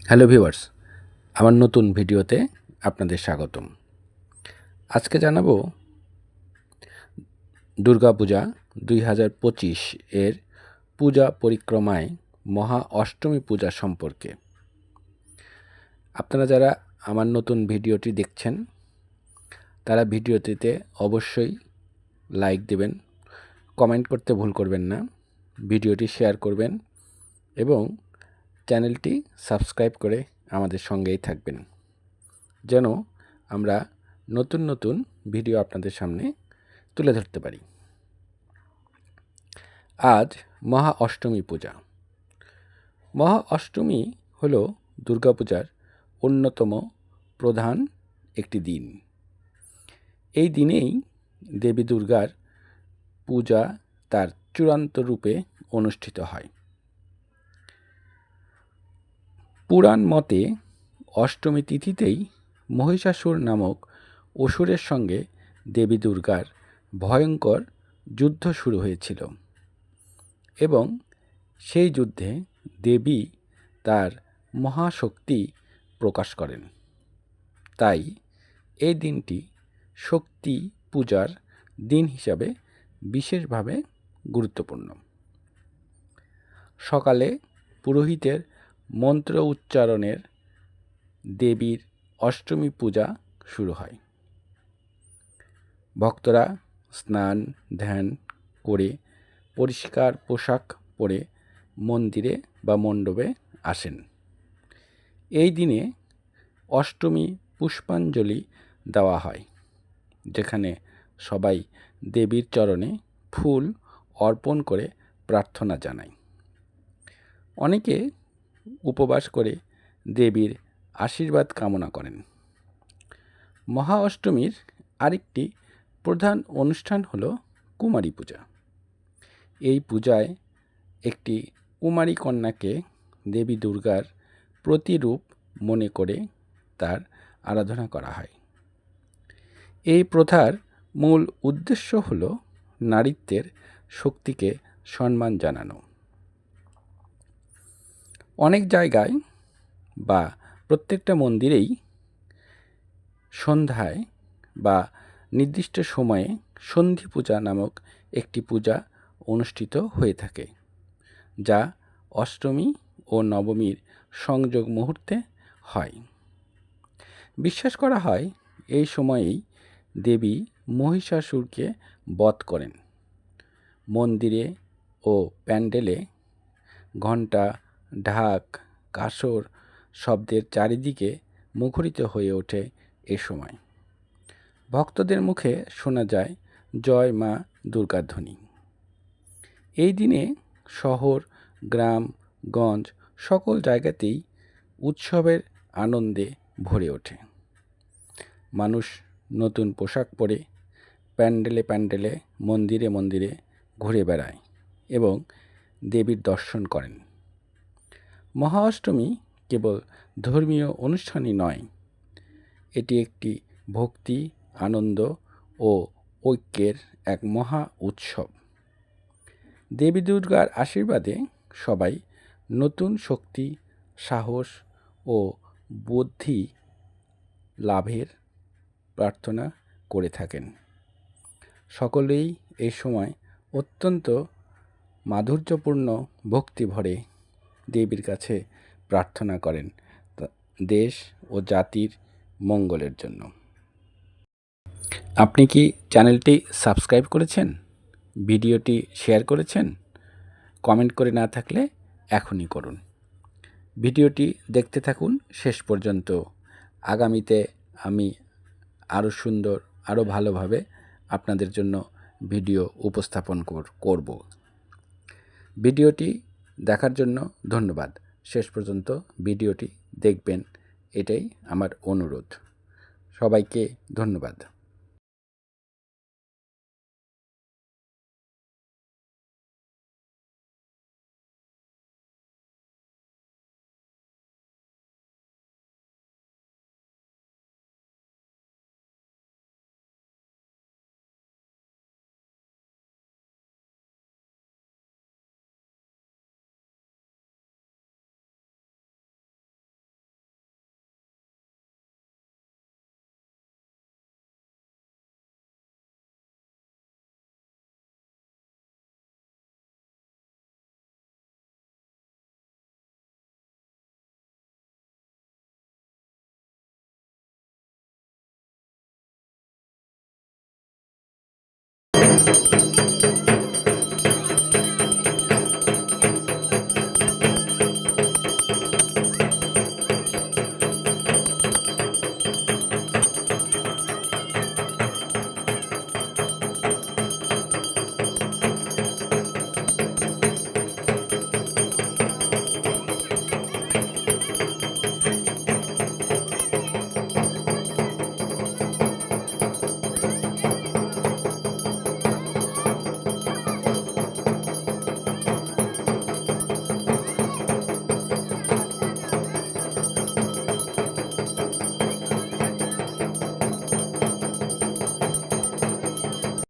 Hello viewers, আমার নতুন ভিডিওতে আপনাদের স্বাগতম। আজকে জানাবো দুর্গাপূজা 2025 এর পূজা পরিক্রমায় মহা অষ্টমী পূজা সম্পর্কে। আপনারা যারা আমার নতুন ভিডিওটি দেখছেন তারা ভিডিওটিতে অবশ্যই লাইক দেবেন, কমেন্ট করতে ভুল করবেন না, ভিডিওটি শেয়ার করবেন এবং চ্যানেলটি সাবস্ক্রাইব করে আমাদের সঙ্গেই থাকবেন, যেন আমরা নতুন নতুন ভিডিও আপনাদের সামনে তুলে ধরতে পারি। আজ মহা অষ্টমী পূজা। মহা অষ্টমী হল দুর্গাপূজার অন্যতম প্রধান একটি দিন। এই দিনেই দেবী দুর্গার পূজা তার চূড়ান্ত রূপে অনুষ্ঠিত হয়। পুরাণ মতে অষ্টমী তিথিতেই মহিষাসুর নামক অসুরের সঙ্গে দেবী দুর্গার ভয়ঙ্কর যুদ্ধ শুরু হয়েছিল এবং সেই যুদ্ধে দেবী তার মহাশক্তি প্রকাশ করেন। তাই এই দিনটি শক্তি পূজার দিন হিসাবে বিশেষভাবে গুরুত্বপূর্ণ। সকালে পুরোহিতের মন্ত্র উচ্চারণের দেবীর অষ্টমী পূজা শুরু হয়। ভক্তরা স্নান ধ্যান করে পরিষ্কার পোশাক পরে মন্দিরে বা মণ্ডপে আসেন। এই দিনে অষ্টমী পুষ্পাঞ্জলি দেওয়া হয়, যেখানে সবাই দেবীর চরণে ফুল অর্পণ করে প্রার্থনা জানায়। অনেকে উপবাস করে দেবীর আশীর্বাদ কামনা করেন। মহা অষ্টমীর আরেকটি প্রধান অনুষ্ঠান হল কুমারী পূজা। এই পূজায় একটি কুমারী কন্যাকে দেবী দুর্গার প্রতিরূপ মনে করে তার আরাধনা করা হয়। এই প্রথার মূল উদ্দেশ্য হল নারীত্বের শক্তিকে সম্মান জানানো। অনেক জায়গায় বা প্রত্যেকটা মন্দিরেই সন্ধ্যায় বা নির্দিষ্ট সময়ে সন্ধি পূজা নামক একটি পূজা অনুষ্ঠিত হয়ে থাকে, যা অষ্টমী ও নবমীর সংযোগ মুহূর্তে হয়। বিশ্বাস করা হয় এই সময়েই দেবী মহিষাসুরকে বধ করেন। মন্দিরে ও প্যান্ডেলে ঘণ্টা, ঢাক, কাসর শব্দের চারিদিকে মুখরিত হয়ে ওঠে এ সময়। ভক্তদের মুখে শোনা যায় জয় মা দুর্গার ধ্বনি। এই দিনে শহর, গ্রাম, গঞ্জ সকল জায়গাতেই উৎসবের আনন্দে ভরে ওঠে। মানুষ নতুন পোশাক পরে প্যান্ডেলে প্যান্ডেলে, মন্দিরে মন্দিরে ঘুরে বেড়ায় এবং দেবীর দর্শন করেন। মহা অষ্টমী কেবল ধর্মীয় অনুষ্ঠানই নয়, এটি একটি ভক্তি, আনন্দ ও ঐক্যের এক মহা উৎসব। দেবী দুর্গার আশীর্বাদে সবাই নতুন শক্তি, সাহস ও বুদ্ধি লাভের প্রার্থনা করে থাকেন। সকলেই এই সময় অত্যন্ত মাধুর্যপূর্ণ ভক্তি ভরে দেবীর কাছে প্রার্থনা করেন দেশ ও জাতির মঙ্গলের জন্য। আপনি কি চ্যানেলটি সাবস্ক্রাইব করেছেন? ভিডিওটি শেয়ার করেছেন? কমেন্ট করে না থাকলে এখনই করুন। ভিডিওটি দেখতে থাকুন শেষ পর্যন্ত। আগামীতে আমি আরও সুন্দর, আরও ভালোভাবে আপনাদের জন্য ভিডিও উপস্থাপন করব। ভিডিওটি দেখার জন্য ধন্যবাদ। শেষ পর্যন্ত ভিডিওটি দেখবেন, এটাই আমার অনুরোধ। সবাইকে ধন্যবাদ।